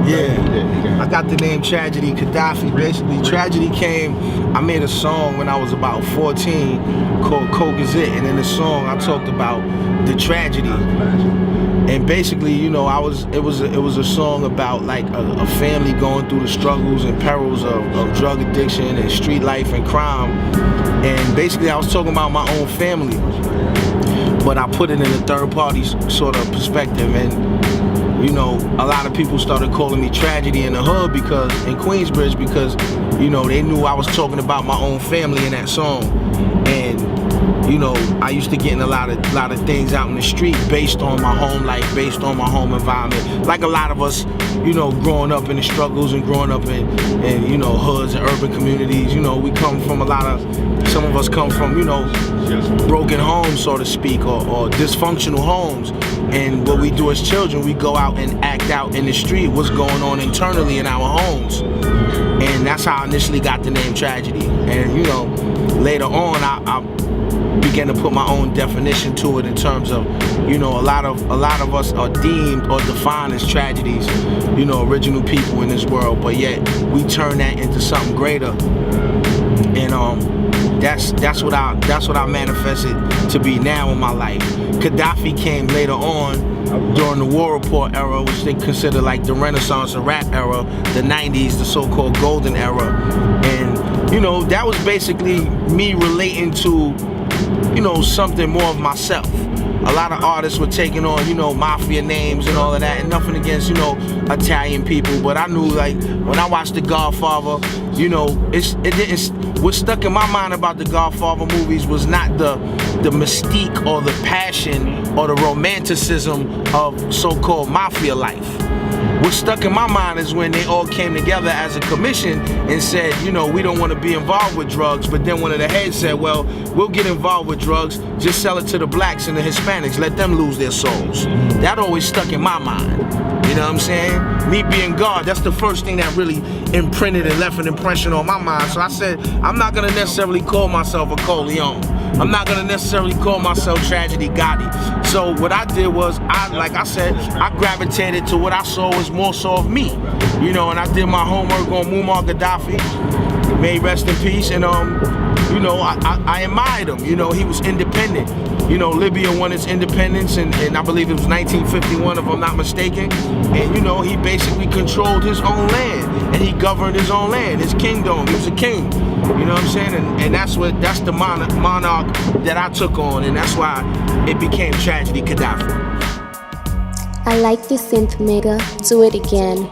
Yeah, I got the name Tragedy Khadafi. Basically, tragedy came, I made a song when I was about 14 called Coke Is It, and in the song I talked about the tragedy. And basically, you know, it was a song about like a family going through the struggles and perils of drug addiction and street life and crime. And basically I was talking about my own family, but I put it in a third party sort of perspective. And you know, a lot of people started calling me Tragedy in the hood because in Queensbridge, because you know, they knew I was talking about my own family in that song. And you know, I used to get in a lot of things out in the street based on my home life, based on my home environment. Like a lot of us, you know, growing up in the struggles and growing up in you know, hoods and urban communities. You know, we come from some of us come from, you know, broken homes, so to speak, or dysfunctional homes. And what we do as children, we go out and act out in the street what's going on internally in our homes. And that's how I initially got the name Tragedy. And you know, later on I began to put my own definition to it in terms of, you know, a lot of us are deemed or defined as tragedies, you know, original people in this world, but yet we turn that into something greater. And that's what I manifested to be now in my life. Khadafi came later on during the War Report era, which they consider like the Renaissance and rap era, the 90s, the so-called golden era. And you know, that was basically me relating to, you know, something more of myself. A lot of artists were taking on, you know, mafia names and all of that, and nothing against, you know, Italian people, but I knew, like, when I watched The Godfather, you know, what stuck in my mind about The Godfather movies was not the mystique or the passion or the romanticism of so-called mafia life. What stuck in my mind is when they all came together as a commission and said, you know, we don't want to be involved with drugs, but then one of the heads said, well, we'll get involved with drugs, just sell it to the blacks and the Hispanics, let them lose their souls. That always stuck in my mind. You know what I'm saying? Me being God, that's the first thing that really imprinted and left an impression on my mind. So I said, I'm not gonna necessarily call myself a Corleone. I'm not gonna necessarily call myself Tragedy Gotti. So what I did was, like I said, I gravitated to what I saw was more so of me. You know, and I did my homework on Gaddafi, may rest in peace, and you know, I admired him. You know, he was independent. You know, Libya won its independence, and I believe it was 1951, if I'm not mistaken. And you know, he basically controlled his own land, and he governed his own land, his kingdom. He was a king. You know what I'm saying? And that's the monarch that I took on, and that's why it became Tragedy Khadafi. I like the synth, nigga. Do it again.